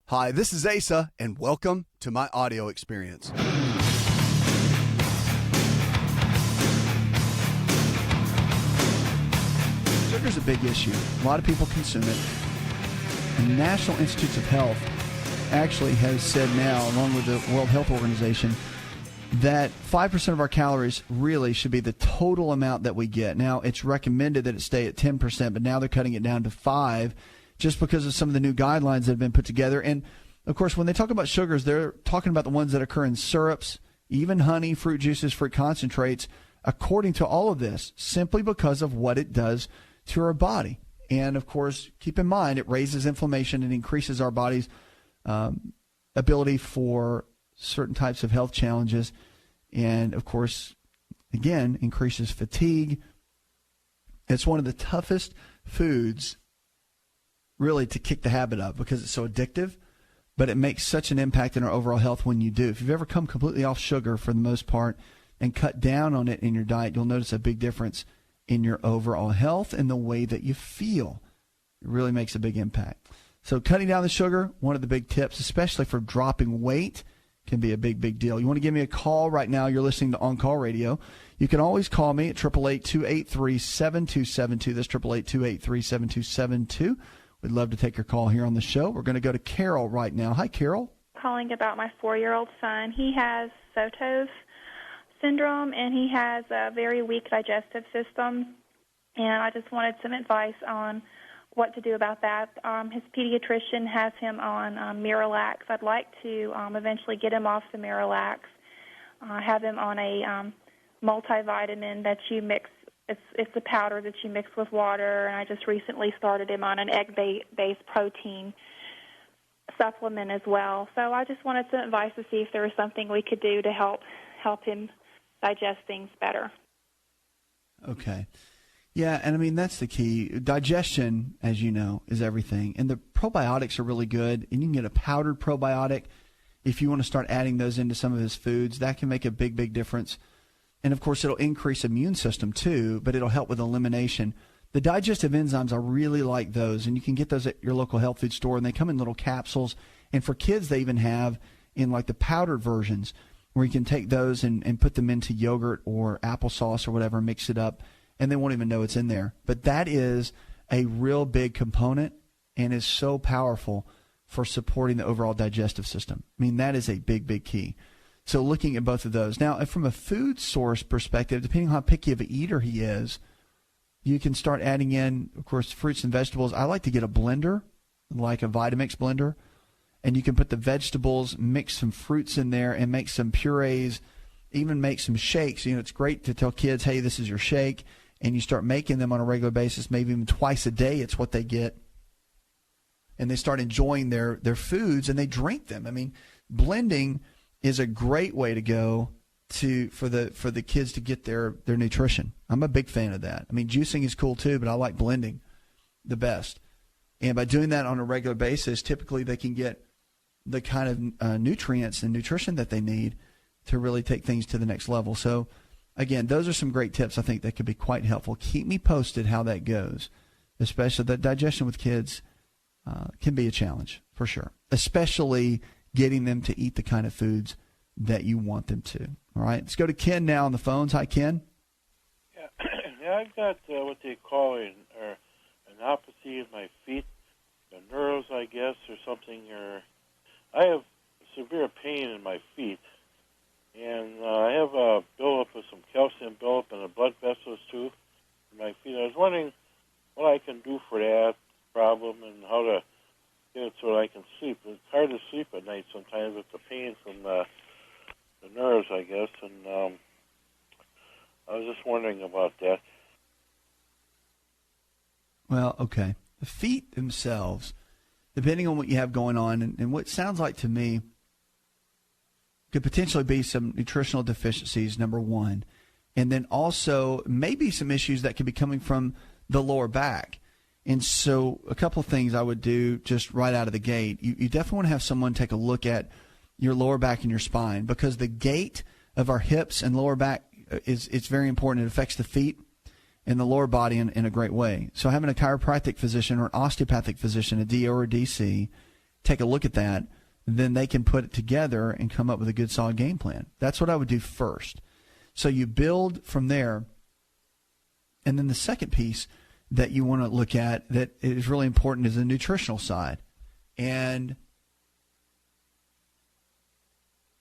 Hi, this is Asa, and welcome to my audio experience. Sugar's a big issue. A lot of people consume it. The National Institutes of Health actually has said now, along with the World Health Organization, that 5% of our calories really should be the total amount that we get. Now, it's recommended that it stay at 10%, but now they're cutting it down to 5% just because of some of the new guidelines that have been put together. And, of course, when they talk about sugars, they're talking about the ones that occur in syrups, even honey, fruit juices, fruit concentrates, according to all of this, simply because of what it does to our body. And, of course, keep in mind, it raises inflammation and increases our body's ability for certain types of health challenges. And, of course, again, increases fatigue. It's one of the toughest foods, really, to kick the habit of because it's so addictive, but it makes such an impact in our overall health when you do. If you've ever come completely off sugar for the most part and cut down on it in your diet, you'll notice a big difference in your overall health and the way that you feel. It really makes a big impact. So cutting down the sugar, one of the big tips, especially for dropping weight, can be a big, big deal. You want to give me a call right now. You're listening to On Call Radio. You can always call me at 888-283-7272. That's 888-283-7272. We'd love to take your call here on the show. We're going to go to Carol right now. Hi, Carol. Calling about my 4-year-old son. He has Sotos syndrome, and he has a very weak digestive system. And I just wanted some advice on what to do about that. His pediatrician has him on Miralax. I'd like to eventually get him off the Miralax, have him on a multivitamin that you mix. It's a powder that you mix with water, and I just recently started him on an egg-based protein supplement as well. So I just wanted some advice to see if there was something we could do to help him digest things better. Okay. Yeah, and I mean, that's the key. Digestion, as you know, is everything. And the probiotics are really good, and you can get a powdered probiotic if you want to start adding those into some of his foods. That can make a big, big difference. And, of course, it'll increase immune system, too, but it'll help with elimination. The digestive enzymes, I really like those, and you can get those at your local health food store, and they come in little capsules. And for kids, they even have in, like, the powdered versions where you can take those and put them into yogurt or applesauce or whatever, mix it up, and they won't even know it's in there. But that is a real big component and is so powerful for supporting the overall digestive system. I mean, that is a big, big key. So looking at both of those. Now, from a food source perspective, depending on how picky of an eater he is, you can start adding in, of course, fruits and vegetables. I like to get a blender, like a Vitamix blender, and you can put the vegetables, mix some fruits in there, and make some purees, even make some shakes. You know, it's great to tell kids, hey, this is your shake, and you start making them on a regular basis, maybe even twice a day. It's what they get. And they start enjoying their foods, and they drink them. I mean, blending is a great way to go for the kids to get their nutrition. I'm a big fan of that. I mean, juicing is cool too, but I like blending the best. And by doing that on a regular basis, typically they can get the kind of nutrients and nutrition that they need to really take things to the next level. So, again, those are some great tips I think that could be quite helpful. Keep me posted how that goes, especially the digestion with kids can be a challenge for sure, especially getting them to eat the kind of foods that you want them to. All right, let's go to Ken now on the phones. Hi, Ken. Yeah, I've got what they call an enopathy in my feet, the nerves, I guess, or something. Or I have severe pain in my feet, and I have a buildup of some calcium buildup in the blood vessels too in my feet. I was wondering what I can do for that problem and how to get it so that I can sleep. It's hard to sleep at night sometimes with the pain from the nerves, I guess, and I was just wondering about that. Well, okay. The feet themselves, depending on what you have going on, and what sounds like to me could potentially be some nutritional deficiencies, number one, and then also maybe some issues that could be coming from the lower back. And so a couple of things I would do just right out of the gate. You definitely want to have someone take a look at your lower back and your spine, because the gait of our hips and lower back it's very important. It affects the feet and the lower body in a great way. So having a chiropractic physician or an osteopathic physician, a DO or a DC, take a look at that, then they can put it together and come up with a good, solid game plan. That's what I would do first. So you build from there. And then the second piece that you want to look at that is really important is the nutritional side. And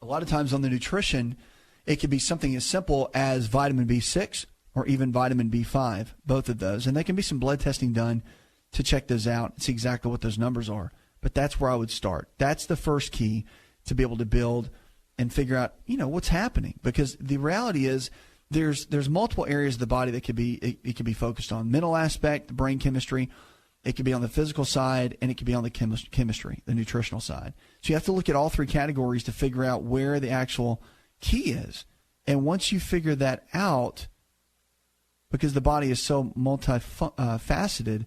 a lot of times on the nutrition, it could be something as simple as vitamin B6 or even vitamin B5, both of those. And there can be some blood testing done to check those out and see exactly what those numbers are. But that's where I would start. That's the first key to be able to build and figure out, what's happening. Because the reality is there's multiple areas of the body that it could be focused on. Mental aspect, the brain chemistry. It could be on the physical side, and it could be on the chemistry, the nutritional side. So you have to look at all three categories to figure out where the actual key is. And once you figure that out, because the body is so multifaceted,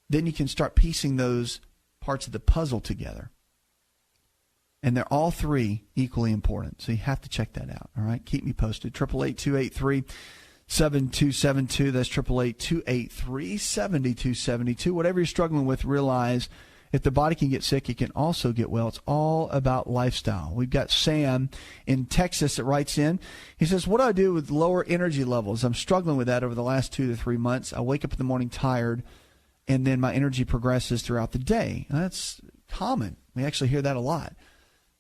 then you can start piecing those parts of the puzzle together. And they're all three equally important. So you have to check that out. All right. Keep me posted. 888-283-7272. That's 888-283-7272. Whatever you're struggling with, realize if the body can get sick, it can also get well. It's all about lifestyle. We've got Sam in Texas that writes in. He says, what do I do with lower energy levels? I'm struggling with that over the last 2 to 3 months. I wake up in the morning tired, and then my energy progresses throughout the day. Now, that's common. We actually hear that a lot.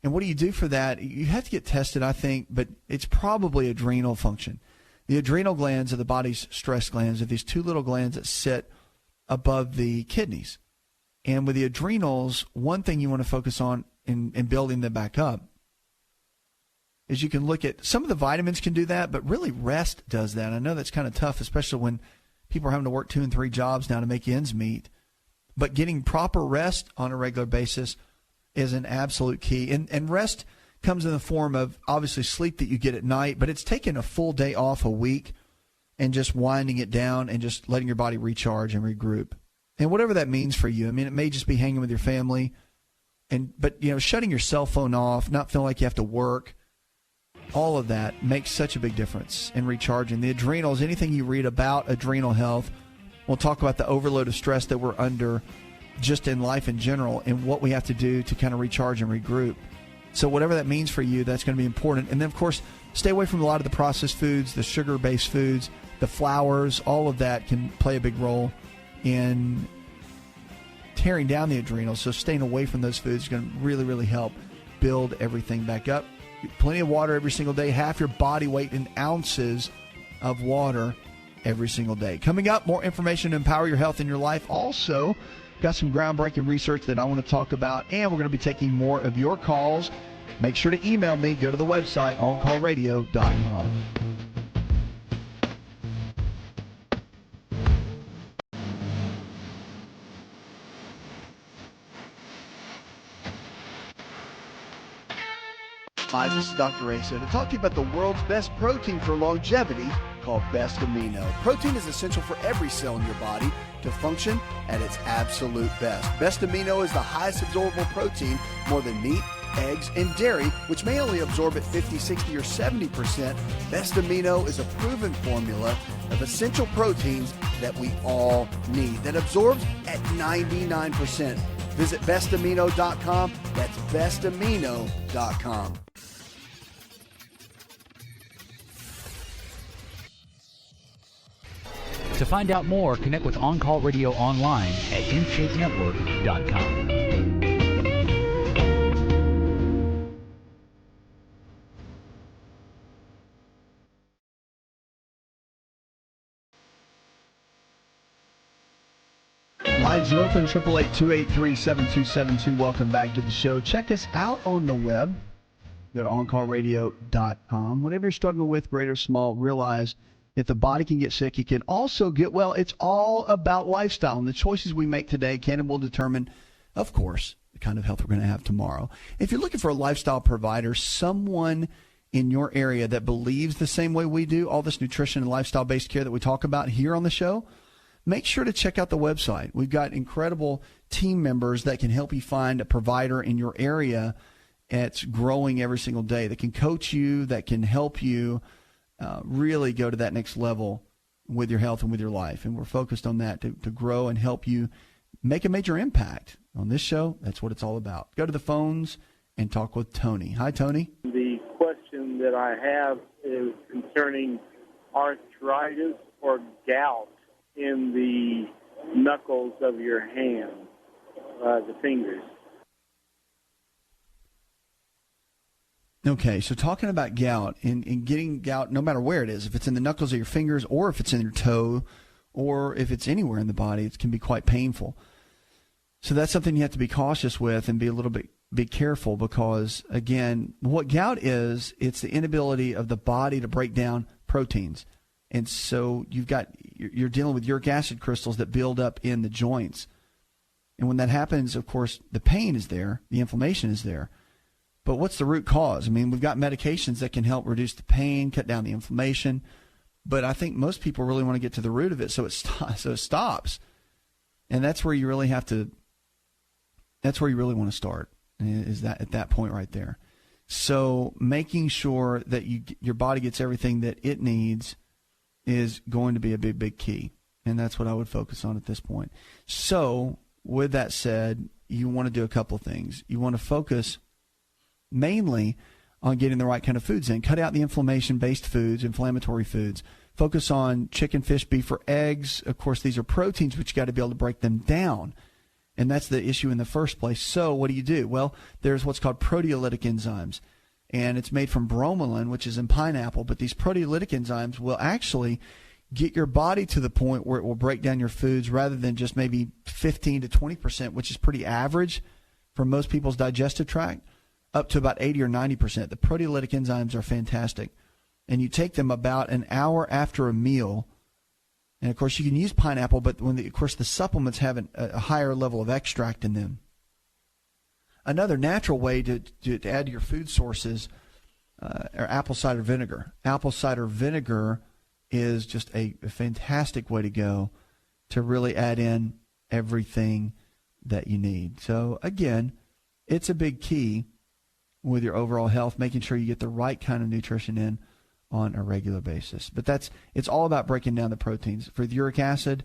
And what do you do for that? You have to get tested, I think, but it's probably adrenal function. The adrenal glands are the body's stress glands. Are these two little glands that sit above the kidneys. And with the adrenals, one thing you want to focus on in building them back up is you can look at some of the vitamins can do that, but really rest does that. I know that's kind of tough, especially when people are having to work 2 and 3 jobs now to make ends meet. But getting proper rest on a regular basis is an absolute key. And rest comes in the form of obviously sleep that you get at night, but it's taking a full day off a week and just winding it down and just letting your body recharge and regroup. And whatever that means for you. I mean, it may just be hanging with your family, but shutting your cell phone off, not feeling like you have to work, all of that makes such a big difference in recharging. The adrenals, anything you read about adrenal health, we'll talk about the overload of stress that we're under just in life in general and what we have to do to kind of recharge and regroup. So whatever that means for you, that's going to be important. And then, of course, stay away from a lot of the processed foods, the sugar-based foods, the flours. All of that can play a big role in tearing down the adrenals. So staying away from those foods is going to really, really help build everything back up. Plenty of water every single day. Half your body weight in ounces of water every single day. Coming up, more information to empower your health in your life. Also, got some groundbreaking research that I want to talk about, and we're going to be taking more of your calls. Make sure to email me. Go to the website, oncallradio.com. Hi, this is Dr. Asa to talk to you about the world's best protein for longevity called Best Amino. Protein is essential for every cell in your body to function at its absolute best. Best Amino is the highest absorbable protein, more than meat, eggs, and dairy, which may only absorb at 50, 60, or 70%. Best Amino is a proven formula of essential proteins that we all need that absorbs at 99%. Visit bestamino.com. That's bestamino.com. To find out more, connect with On Call Radio online at InShapeNetwork.com. Lines open, 888-283-7272. Welcome back to the show. Check us out on the web. Go to OnCallRadio.com. Whatever you're struggling with, great or small, realize if the body can get sick, it can also get well. It's all about lifestyle. And the choices we make today can and will determine, of course, the kind of health we're going to have tomorrow. If you're looking for a lifestyle provider, someone in your area that believes the same way we do, all this nutrition and lifestyle-based care that we talk about here on the show, make sure to check out the website. We've got incredible team members that can help you find a provider in your area that's growing every single day, that can coach you, that can help you really go to that next level with your health and with your life. And we're focused on that to grow and help you make a major impact. On this show, that's what it's all about. Go to the phones and talk with Tony. Hi, Tony. The question that I have is concerning arthritis or gout in the knuckles of your hand, the fingers. Okay, so talking about gout and getting gout, no matter where it is, if it's in the knuckles of your fingers or if it's in your toe or if it's anywhere in the body, it can be quite painful. So that's something you have to be cautious with and be careful because, again, what gout is, it's the inability of the body to break down proteins. And so you're dealing with uric acid crystals that build up in the joints. And when that happens, of course, the pain is there, the inflammation is there. But what's the root cause? I mean, we've got medications that can help reduce the pain, cut down the inflammation. But I think most people really want to get to the root of it so it stops. And that's where you really have to. That's where you really want to start, is that at that point right there. So making sure that your body gets everything that it needs is going to be a big, big key. And that's what I would focus on at this point. So with that said, you want to do a couple of things. You want to focus mainly on getting the right kind of foods in. Cut out the inflammation-based foods, inflammatory foods. Focus on chicken, fish, beef, or eggs. Of course, these are proteins, but you got to be able to break them down. And that's the issue in the first place. So what do? Well, there's what's called proteolytic enzymes. And it's made from bromelain, which is in pineapple. But these proteolytic enzymes will actually get your body to the point where it will break down your foods rather than just maybe 15 to 20%, which is pretty average for most people's digestive tract, up to about 80 or 90%. The proteolytic enzymes are fantastic. And you take them about an hour after a meal. And, of course, you can use pineapple, but of course, the supplements have a higher level of extract in them. Another natural way to add to your food sources are apple cider vinegar. Apple cider vinegar is just a fantastic way to go to really add in everything that you need. So, again, it's a big key with your overall health, making sure you get the right kind of nutrition in on a regular basis. But it's all about breaking down the proteins. For the uric acid,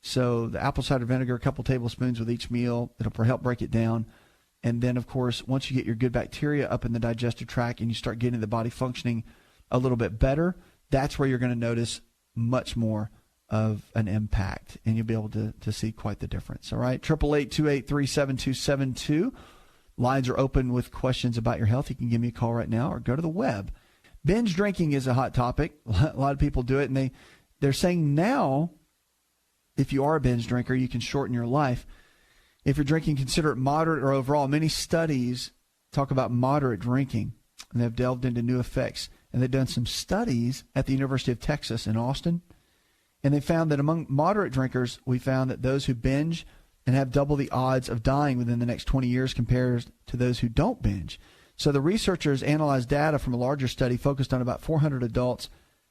so the apple cider vinegar, a couple tablespoons with each meal, it'll help break it down. And then, of course, once you get your good bacteria up in the digestive tract and you start getting the body functioning a little bit better, that's where you're going to notice much more of an impact, and you'll be able to see quite the difference. All right, 888-283-7272. Lines are open with questions about your health. You can give me a call right now or go to the web. Binge drinking is a hot topic. A lot of people do it, and they're saying now, if you are a binge drinker, you can shorten your life. If you're drinking, consider it moderate or overall. Many studies talk about moderate drinking, and they've delved into new effects. And they've done some studies at the University of Texas in Austin, and they found that among moderate drinkers, we found that those who binge and have double the odds of dying within the next 20 years compared to those who don't binge. So the researchers analyzed data from a larger study focused on about 400 adults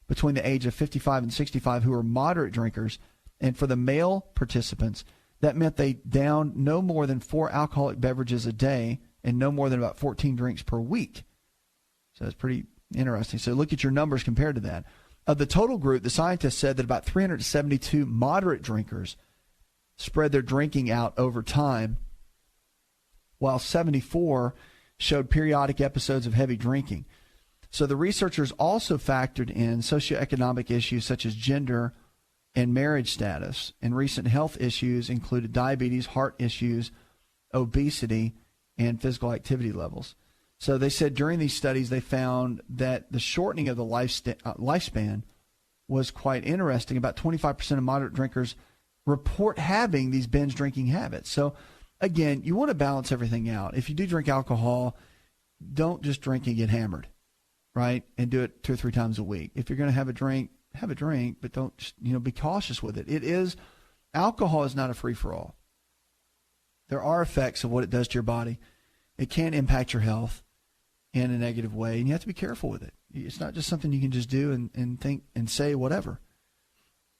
between the age of 55 and 65 who were moderate drinkers. And for the male participants, that meant they downed no more than 4 alcoholic beverages a day and no more than about 14 drinks per week. So it's pretty interesting. So look at your numbers compared to that. Of the total group, the scientists said that about 372 moderate drinkers spread their drinking out over time, while 74 showed periodic episodes of heavy drinking. So the researchers also factored in socioeconomic issues such as gender and marriage status, and recent health issues included diabetes, heart issues, obesity, and physical activity levels. So they said during these studies they found that the shortening of the lifespan was quite interesting. About 25% of moderate drinkers report having these binge drinking habits. So again, you want to balance everything out. If you do drink alcohol, don't just drink and get hammered, right? And do it 2 or 3 times a week. If you're going to have a drink, but don't just, be cautious with it. Alcohol is not a free-for-all. There are effects of what it does to your body. It can impact your health in a negative way, and you have to be careful with it. It's not just something you can just do and think and say whatever.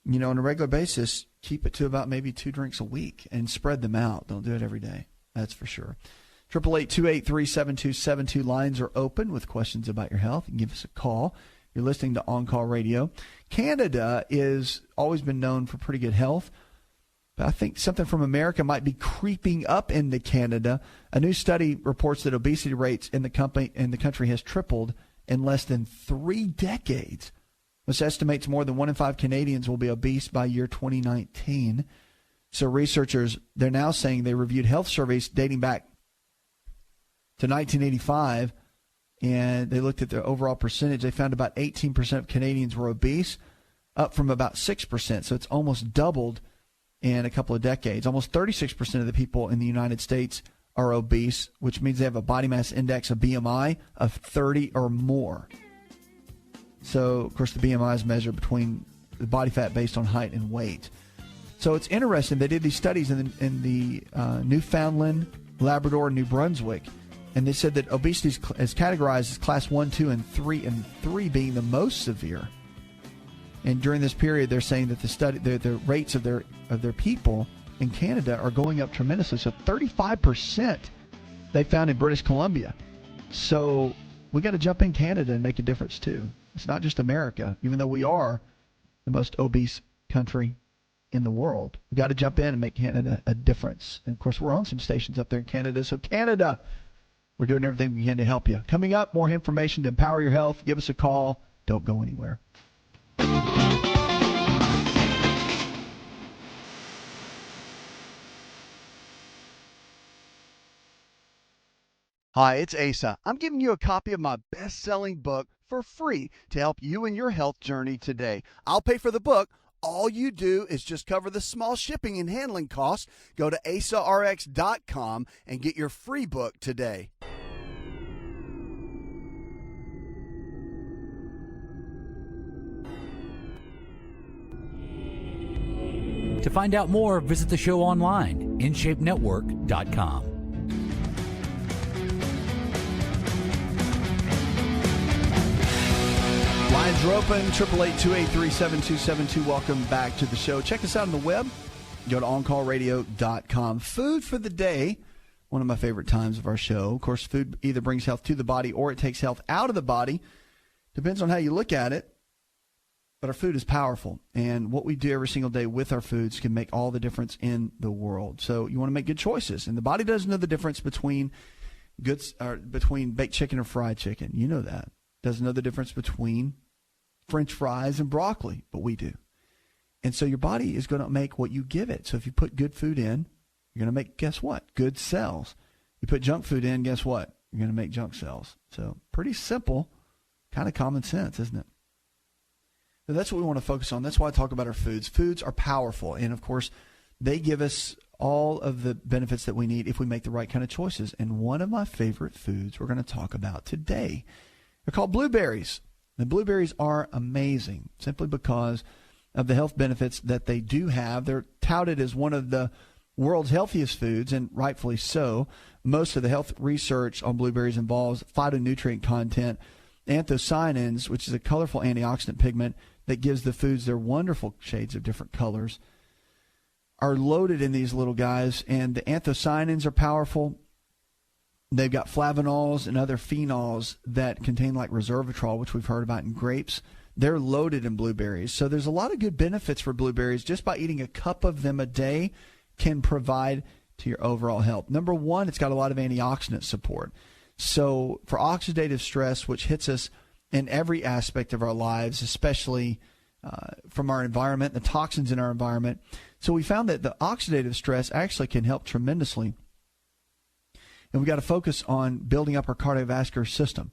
On a regular basis, keep it to about maybe 2 drinks a week and spread them out. Don't do it every day. That's for sure. 888-283-7272. Lines are open with questions about your health. You can give us a call. You're listening to On Call Radio. Canada is always been known for pretty good health. But I think something from America might be creeping up into Canada. A new study reports that obesity rates in the country has tripled in less than 3 decades, which estimates more than 1 in 5 Canadians will be obese by year 2019. So researchers, they're now saying they reviewed health surveys dating back to 1985, and they looked at their overall percentage. They found about 18% of Canadians were obese, up from about 6%. So it's almost doubled in a couple of decades. Almost 36% of the people in the United States are obese, which means they have a body mass index, a BMI, of 30 or more. So, of course, the BMI is measured between the body fat based on height and weight. So it's interesting. They did these studies in the Newfoundland, Labrador, and New Brunswick, and they said that obesity is categorized as class 1, 2, and 3, and 3 being the most severe. And during this period, they're saying that the rates of their people in Canada are going up tremendously. So 35% they found in British Columbia. So we got to jump in Canada and make a difference too. It's not just America, even though we are the most obese country in the world. We got to jump in and make Canada a difference. And of course, we're on some stations up there in Canada. So Canada, we're doing everything we can to help you. Coming up, more information to empower your health. Give us a call. Don't go anywhere. Hi, it's Asa. I'm giving you a copy of my best-selling book for free to help you in your health journey today. I'll pay for the book. All you do is just cover the small shipping and handling costs. Go to AsaRx.com and get your free book today. To find out more, visit the show online, InShapeNetwork.com. Lines are open, 888-283-7272. Welcome back to the show. Check us out on the web. Go to OnCallRadio.com. Food for the day, one of my favorite times of our show. Of course, food either brings health to the body or it takes health out of the body. Depends on how you look at it. But our food is powerful, and what we do every single day with our foods can make all the difference in the world. So you want to make good choices, and the body doesn't know the difference between baked chicken or fried chicken. You know that. Doesn't know the difference between French fries and broccoli, but we do. And so your body is going to make what you give it. So if you put good food in, you're going to make, guess what? Good cells. You put junk food in, guess what? You're going to make junk cells. So pretty simple, kind of common sense, isn't it? So that's what we want to focus on. That's why I talk about our foods. Foods are powerful, and of course, they give us all of the benefits that we need if we make the right kind of choices. And one of my favorite foods we're going to talk about today, they're called blueberries. The blueberries are amazing simply because of the health benefits that they do have. They're touted as one of the world's healthiest foods, and rightfully so. Most of the health research on blueberries involves phytonutrient content, anthocyanins, which is a colorful antioxidant pigment that gives the foods their wonderful shades of different colors, are loaded in these little guys. And the anthocyanins are powerful. They've got flavonols and other phenols that contain like resveratrol, which we've heard about in grapes. They're loaded in blueberries. So there's a lot of good benefits for blueberries. Just by eating a cup of them a day can provide to your overall health. Number one, it's got a lot of antioxidant support. So for oxidative stress, which hits us in every aspect of our lives, especially from our environment, the toxins in our environment. So we found that the oxidative stress actually can help tremendously. And we got to focus on building up our cardiovascular system.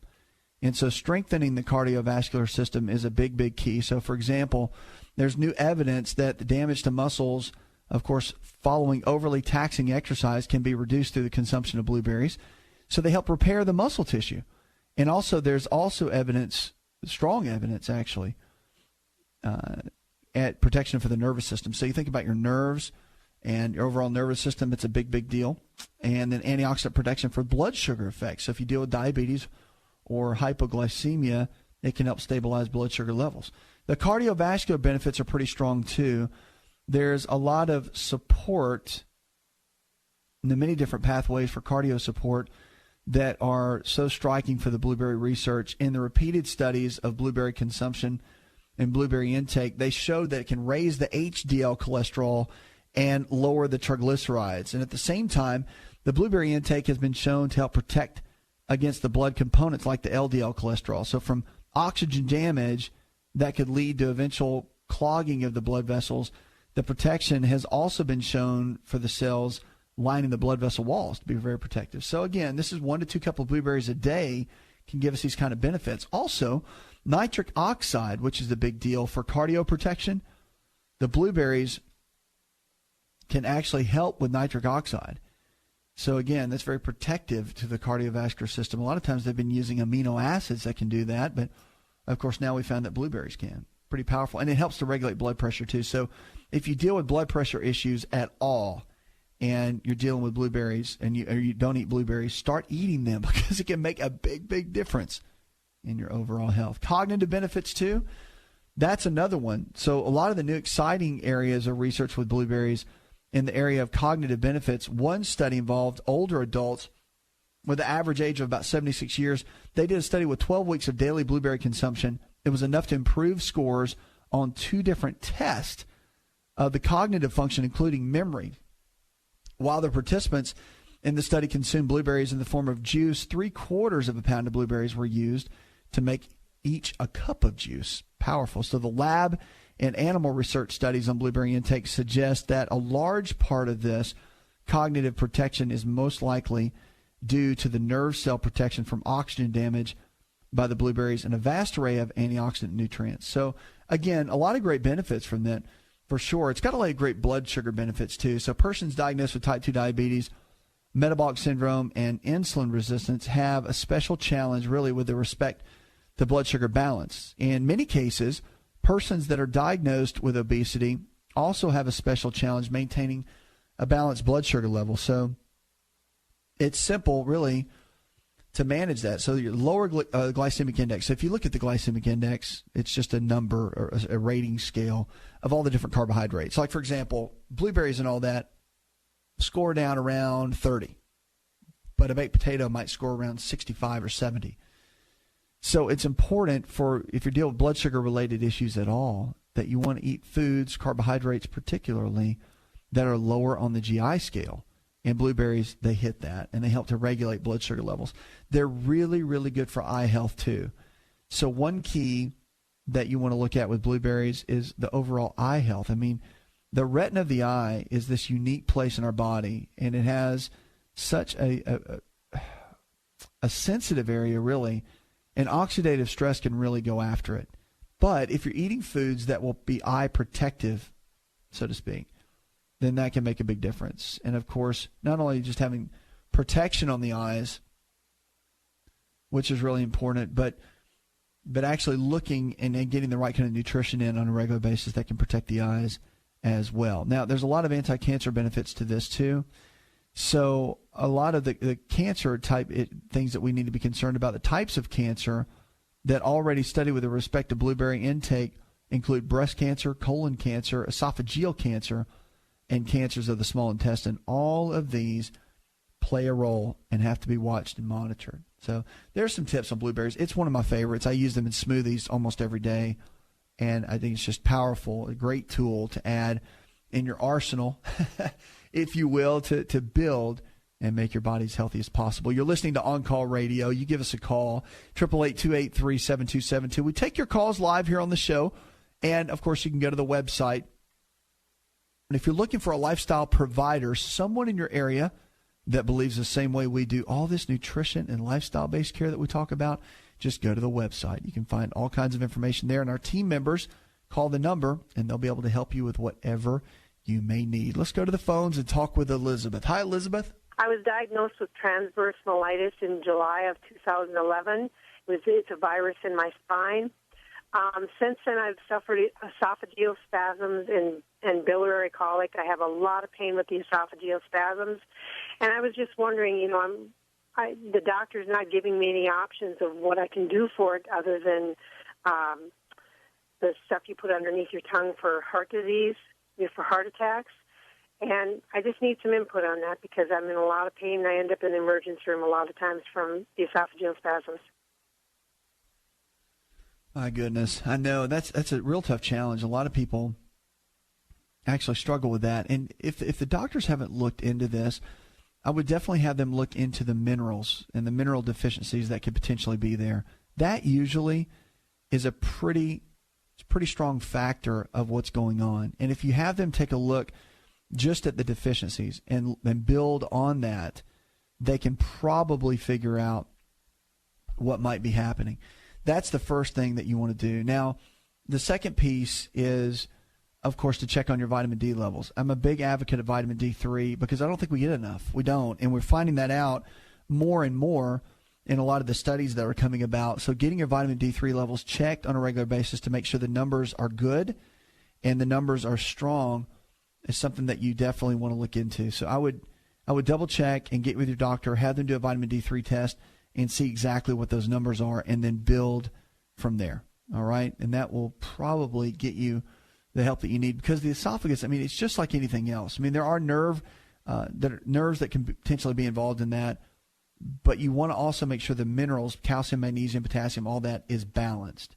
And so strengthening the cardiovascular system is a big, big key. So, for example, there's new evidence that the damage to muscles, of course, following overly taxing exercise can be reduced through the consumption of blueberries. So they help repair the muscle tissue. And also there's also evidence, strong evidence actually, at protection for the nervous system. So you think about your nerves and your overall nervous system, it's a big, big deal. And then antioxidant protection for blood sugar effects. So if you deal with diabetes or hypoglycemia, it can help stabilize blood sugar levels. The cardiovascular benefits are pretty strong too. There's a lot of support in the many different pathways for cardio support that are so striking for the blueberry research. In the repeated studies of blueberry consumption and blueberry intake, they showed that it can raise the HDL cholesterol and lower the triglycerides. And at the same time, the blueberry intake has been shown to help protect against the blood components like the LDL cholesterol. So from oxygen damage that could lead to eventual clogging of the blood vessels, the protection has also been shown for the cells lining the blood vessel walls to be very protective. So again, this is 1 to 2 cups of blueberries a day can give us these kind of benefits. Also, nitric oxide, which is the big deal for cardio protection, the blueberries can actually help with nitric oxide. So again, that's very protective to the cardiovascular system. A lot of times they've been using amino acids that can do that, but of course now we found that blueberries can. Pretty powerful. And it helps to regulate blood pressure too. So if you deal with blood pressure issues at all and you're dealing with blueberries and you don't eat blueberries, start eating them because it can make a big, big difference in your overall health. Cognitive benefits too. That's another one. So a lot of the new exciting areas of research with blueberries in the area of cognitive benefits. One study involved older adults with an average age of about 76 years. They did a study with 12 weeks of daily blueberry consumption. It was enough to improve scores on 2 different tests of the cognitive function, including memory. While the participants in the study consumed blueberries in the form of juice, 3/4 of a pound of blueberries were used to make each a cup of juice. Powerful. So the lab and animal research studies on blueberry intake suggest that a large part of this cognitive protection is most likely due to the nerve cell protection from oxygen damage by the blueberries and a vast array of antioxidant nutrients. So again, a lot of great benefits from that for sure. It's got a lot of great blood sugar benefits too. So persons diagnosed with type 2 diabetes, metabolic syndrome, and insulin resistance have a special challenge really with respect to blood sugar balance. In many cases, persons that are diagnosed with obesity also have a special challenge maintaining a balanced blood sugar level. So it's simple, really, to manage that. So your lower glycemic index. So if you look at the glycemic index, it's just a number or a rating scale of all the different carbohydrates. Like, for example, blueberries and all that score down around 30, but a baked potato might score around 65 or 70. So it's important for, if you're dealing with blood sugar-related issues at all, that you want to eat foods, carbohydrates particularly, that are lower on the GI scale. And blueberries, they hit that, and they help to regulate blood sugar levels. They're really, really good for eye health, too. So one key that you want to look at with blueberries is the overall eye health. I mean, the retina of the eye is this unique place in our body, and it has such a sensitive area, really, and oxidative stress can really go after it. But if you're eating foods that will be eye protective, so to speak, then that can make a big difference. And, of course, not only just having protection on the eyes, which is really important, but actually looking and getting the right kind of nutrition in on a regular basis that can protect the eyes as well. Now, there's a lot of anti-cancer benefits to this, too. So a lot of the cancer type things that we need to be concerned about, the types of cancer that already study with respect to blueberry intake include breast cancer, colon cancer, esophageal cancer, and cancers of the small intestine. All of these play a role and have to be watched and monitored. So there's some tips on blueberries. It's one of my favorites. I use them in smoothies almost every day, and I think it's just powerful, a great tool to add in your arsenal, if you will, to build and make your body as healthy as possible. You're listening to On Call Radio. You give us a call, 888-283-7272. We take your calls live here on the show, and, of course, you can go to the website. And if you're looking for a lifestyle provider, someone in your area that believes the same way we do, all this nutrition and lifestyle-based care that we talk about, just go to the website. You can find all kinds of information there. And our team members call the number, and they'll be able to help you with whatever you may need. Let's go to the phones and talk with Elizabeth. Hi, Elizabeth. I was diagnosed with transverse myelitis in July of 2011. It's a virus in my spine. Since then, I've suffered esophageal spasms and biliary colic. I have a lot of pain with the esophageal spasms. And I was just wondering, the doctor's not giving me any options of what I can do for it other than the stuff you put underneath your tongue for heart disease, for heart attacks. And I just need some input on that because I'm in a lot of pain and I end up in the emergency room a lot of times from the esophageal spasms. My goodness. I know that's a real tough challenge. A lot of people actually struggle with that. And if the doctors haven't looked into this, I would definitely have them look into the minerals and the mineral deficiencies that could potentially be there. That usually is a pretty strong factor of what's going on. And if you have them take a look just at the deficiencies and build on that, they can probably figure out what might be happening. That's the first thing that you want to do. Now, the second piece is, of course, to check on your vitamin D levels. I'm a big advocate of vitamin D3 because I don't think we get enough. We don't. And we're finding that out more and more in a lot of the studies that are coming about. So getting your vitamin D3 levels checked on a regular basis to make sure the numbers are good and the numbers are strong is something that you definitely want to look into. So I would double check and get with your doctor, have them do a vitamin D3 test and see exactly what those numbers are and then build from there. All right? And that will probably get you the help that you need, because the esophagus, I mean, it's just like anything else. I mean, there are nerves that can potentially be involved in that, but you want to also make sure the minerals, calcium, magnesium, potassium, all that is balanced.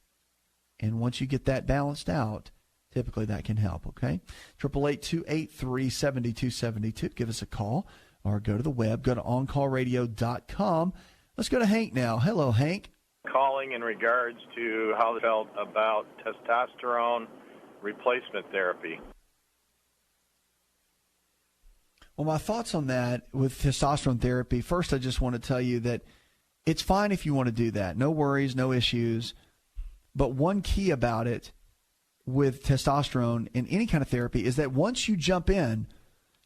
And once you get that balanced out, typically that can help, okay? 888-283-7272. Give us a call or go to the web. Go to oncallradio.com. Let's go to Hank now. Hello, Hank. Calling in regards to how they felt about testosterone replacement therapy. Well, my thoughts on that with testosterone therapy, first I just want to tell you that it's fine if you want to do that. No worries, no issues. But one key about it with testosterone in any kind of therapy is that once you jump in,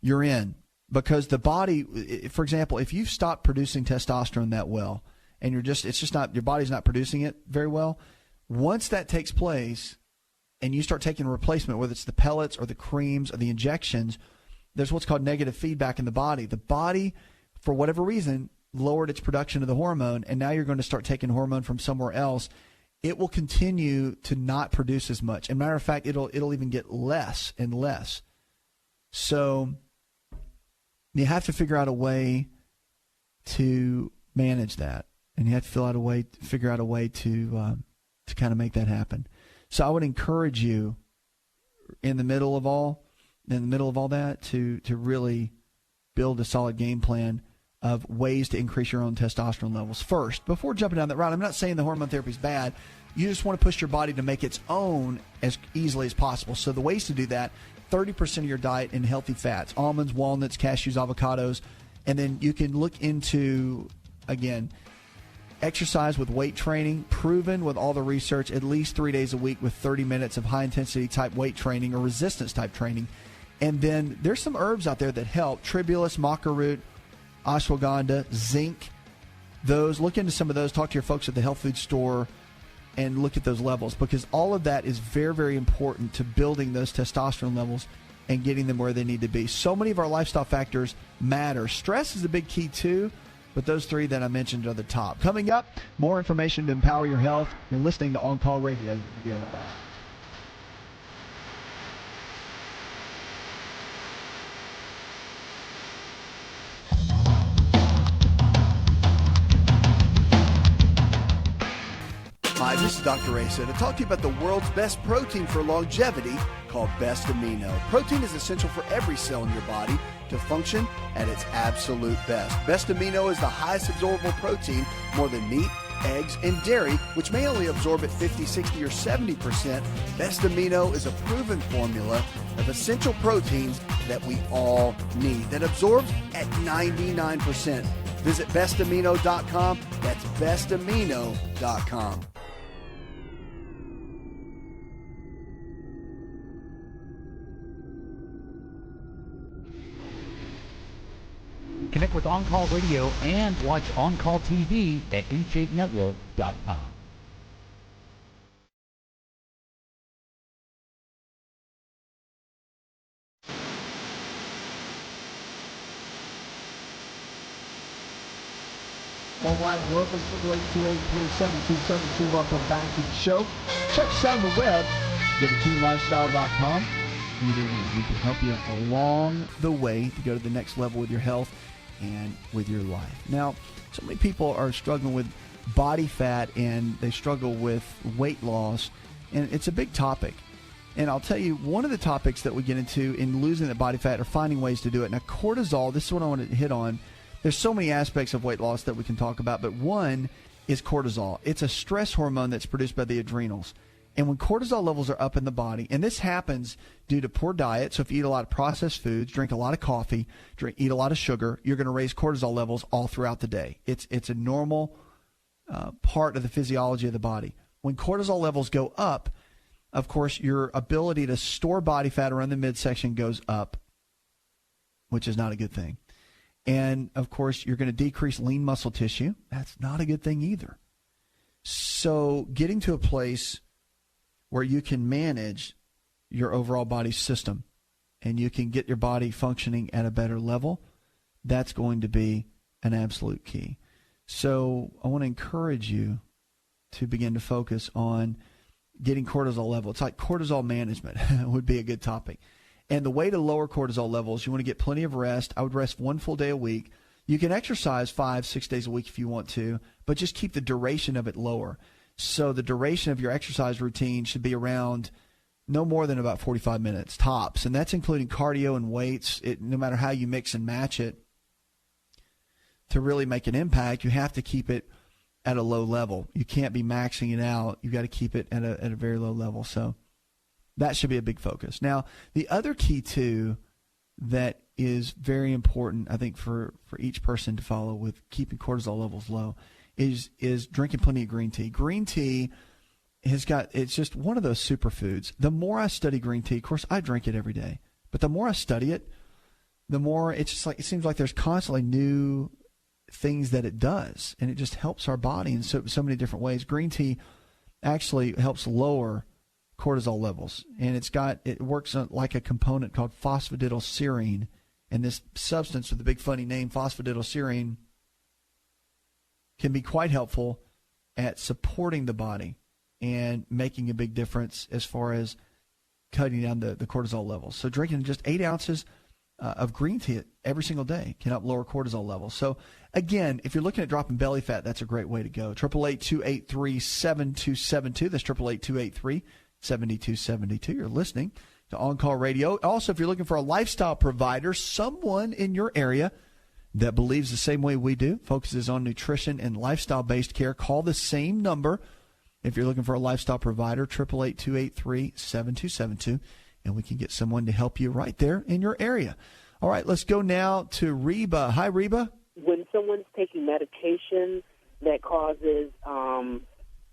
you're in. Because the body, for example, if you've stopped producing testosterone that well and your body's not producing it very well, once that takes place and you start taking a replacement, whether it's the pellets or the creams or the injections, there's what's called negative feedback in the body. The body, for whatever reason, lowered its production of the hormone, and now you're going to start taking hormone from somewhere else. It will continue to not produce as much. As a matter of fact, it'll even get less and less. So you have to figure out a way to manage that, and you have to figure out a way to kind of make that happen. So I would encourage you in the middle of all that to really build a solid game plan of ways to increase your own testosterone levels first. Before jumping down that route, I'm not saying the hormone therapy is bad. You just want to push your body to make its own as easily as possible. So the ways to do that, 30% of your diet in healthy fats, almonds, walnuts, cashews, avocados, and then you can look into, again, exercise with weight training, proven with all the research, at least 3 days a week with 30 minutes of high-intensity type weight training or resistance type training. And then there's some herbs out there that help, tribulus, maca root, ashwagandha, zinc. Those, look into some of those, talk to your folks at the health food store and look at those levels, because all of that is very, very important to building those testosterone levels and getting them where they need to be. So many of our lifestyle factors matter. Stress is a big key too, but those three that I mentioned are the top. Coming up, more information to empower your health. You're listening to On Call Radio. Hi, this is Dr. Asa to talk to you about the world's best protein for longevity called Best Amino. Protein is essential for every cell in your body to function at its absolute best. Best Amino is the highest absorbable protein, more than meat, eggs, and dairy, which may only absorb at 50, 60, or 70%. Best Amino is a proven formula of essential proteins that we all need that absorbs at 99%. Visit bestamino.com. That's bestamino.com. Connect with On Call Radio and watch On Call TV at InShapeNetwork.com. All right, welcome to 828-372-7272. Welcome back to the show. Check us out on the web, GetATeamLifestyle.com. We can help you along the way to go to the next level with your health and with your life. Now, so many people are struggling with body fat and they struggle with weight loss, and it's a big topic. And I'll tell you, one of the topics that we get into in losing that body fat or finding ways to do it. Now, cortisol, this is what I want to hit on. There's so many aspects of weight loss that we can talk about, but one is cortisol. It's a stress hormone that's produced by the adrenals. And when cortisol levels are up in the body, and this happens due to poor diet, so if you eat a lot of processed foods, drink a lot of coffee, eat a lot of sugar, you're going to raise cortisol levels all throughout the day. It's a normal part of the physiology of the body. When cortisol levels go up, of course, your ability to store body fat around the midsection goes up, which is not a good thing. And, of course, you're going to decrease lean muscle tissue. That's not a good thing either. So getting to a place where you can manage your overall body system and you can get your body functioning at a better level, that's going to be an absolute key. So I want to encourage you to begin to focus on getting cortisol level. It's like cortisol management would be a good topic. And the way to lower cortisol levels, you want to get plenty of rest. I would rest 1 full day a week. You can exercise 5-6 days a week if you want to, but just keep the duration of it lower. So the duration of your exercise routine should be around no more than about 45 minutes tops. And that's including cardio and weights. No matter how you mix and match it, to really make an impact, you have to keep it at a low level. You can't be maxing it out. You've got to keep it at a very low level. So that should be a big focus. Now, the other key, too, that is very important, I think, for each person to follow with keeping cortisol levels low is drinking plenty of green tea. Green tea it's just one of those superfoods. The more I study green tea, of course, I drink it every day, but the more I study it, the more it's just like it seems like there's constantly new things that it does, and it just helps our body in so many different ways. Green tea actually helps lower cortisol levels, and it works like a component called phosphatidylserine, and this substance with the big funny name, phosphatidylserine, can be quite helpful at supporting the body and making a big difference as far as cutting down the cortisol levels. So drinking just 8 ounces of green tea every single day can help lower cortisol levels. So again, if you're looking at dropping belly fat, that's a great way to go. 888-283-7272. That's 888-283-7272. You're listening to On Call Radio. Also, if you're looking for a lifestyle provider, someone in your area that believes the same way we do, focuses on nutrition and lifestyle-based care, call the same number if you're looking for a lifestyle provider, 888-283-7272, and we can get someone to help you right there in your area. All right, let's go now to Reba. Hi, Reba. When someone's taking medication that causes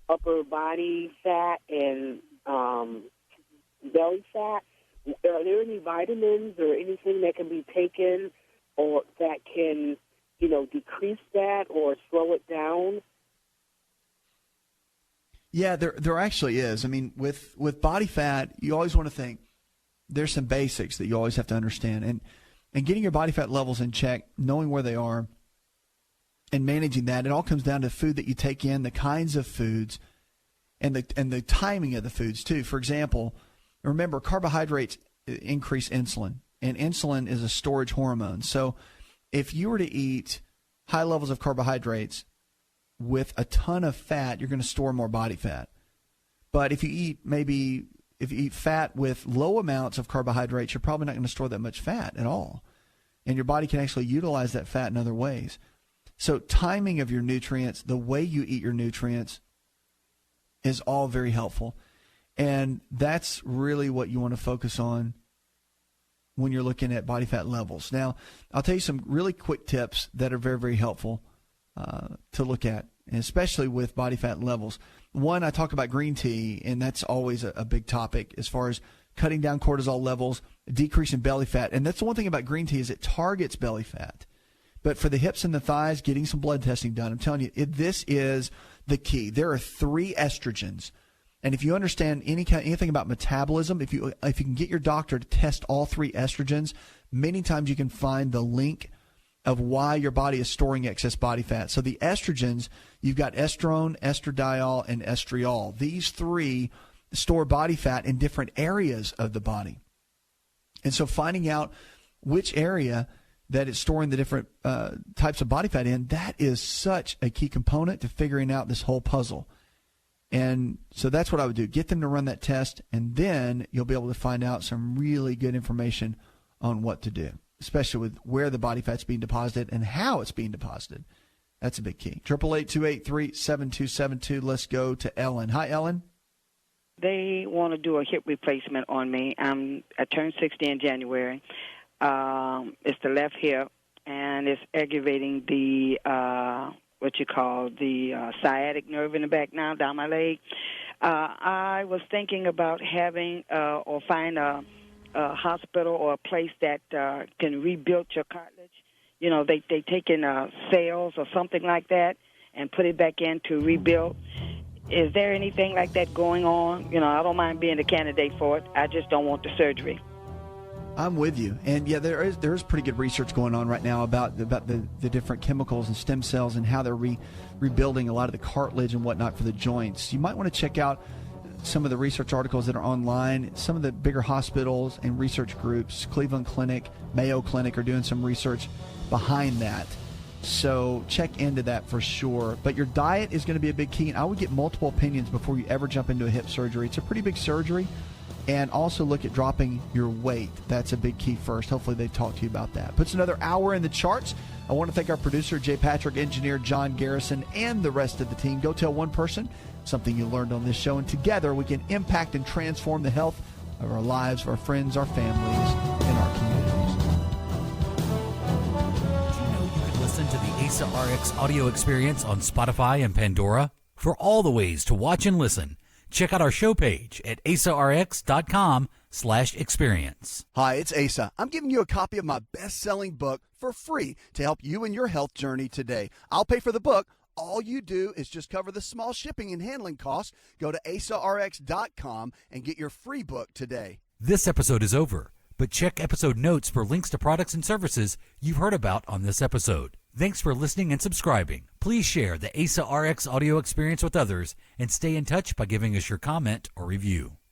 upper body fat and belly fat, are there any vitamins or anything that can be taken or that can, decrease that or slow it down? Yeah, there actually is. I mean, with body fat, you always want to think there's some basics that you always have to understand. And getting your body fat levels in check, knowing where they are, and managing that, it all comes down to food that you take in, the kinds of foods, and the timing of the foods, too. For example, remember, carbohydrates increase insulin, and insulin is a storage hormone. So if you were to eat high levels of carbohydrates with a ton of fat, you're going to store more body fat. But if you eat fat with low amounts of carbohydrates, you're probably not going to store that much fat at all. And your body can actually utilize that fat in other ways. So timing of your nutrients, the way you eat your nutrients, is all very helpful. And that's really what you want to focus on when you're looking at body fat levels. Now, I'll tell you some really quick tips that are very, very helpful to look at, and especially with body fat levels. One, I talk about green tea, and that's always a big topic as far as cutting down cortisol levels, decreasing belly fat. And that's the one thing about green tea is it targets belly fat. But for the hips and the thighs, getting some blood testing done, I'm telling you, this is the key. There are 3 estrogens. And if you understand anything about metabolism, if you can get your doctor to test all 3 estrogens, many times you can find the link of why your body is storing excess body fat. So the estrogens, you've got estrone, estradiol, and estriol. These 3 store body fat in different areas of the body. And so finding out which area that it's storing the different types of body fat in, that is such a key component to figuring out this whole puzzle. And so that's what I would do. Get them to run that test, and then you'll be able to find out some really good information on what to do, especially with where the body fat's being deposited and how it's being deposited. That's a big key. 888-283-7272. Let's go to Ellen. Hi, Ellen. They want to do a hip replacement on me. I turned 60 in January. It's the left hip, and it's aggravating the sciatic nerve in the back now, down my leg. I was thinking about having or find a hospital or a place that can rebuild your cartilage. You know, they take in cells or something like that and put it back in to rebuild. Is there anything like that going on? You know, I don't mind being a candidate for it. I just don't want the surgery. I'm with you. And, yeah, there is pretty good research going on right now about the different chemicals and stem cells and how they're rebuilding a lot of the cartilage and whatnot for the joints. You might want to check out some of the research articles that are online. Some of the bigger hospitals and research groups, Cleveland Clinic, Mayo Clinic, are doing some research behind that. So check into that for sure. But your diet is going to be a big key. And I would get multiple opinions before you ever jump into a hip surgery. It's a pretty big surgery. And also look at dropping your weight. That's a big key first. Hopefully they talk to you about that. Puts another hour in the charts. I want to thank our producer, Jay Patrick, engineer John Garrison, and the rest of the team. Go tell one person something you learned on this show, and together we can impact and transform the health of our lives, of our friends, our families, and our communities. Did you know you could listen to the AsaRx audio experience on Spotify and Pandora? For all the ways to watch and listen, check out our show page at asarx.com/experience. Hi, it's Asa. I'm giving you a copy of my best-selling book for free to help you in your health journey today. I'll pay for the book. All you do is just cover the small shipping and handling costs. Go to asarx.com and get your free book today. This episode is over, but check episode notes for links to products and services you've heard about on this episode. Thanks for listening and subscribing. Please share the AsaRx audio experience with others and stay in touch by giving us your comment or review.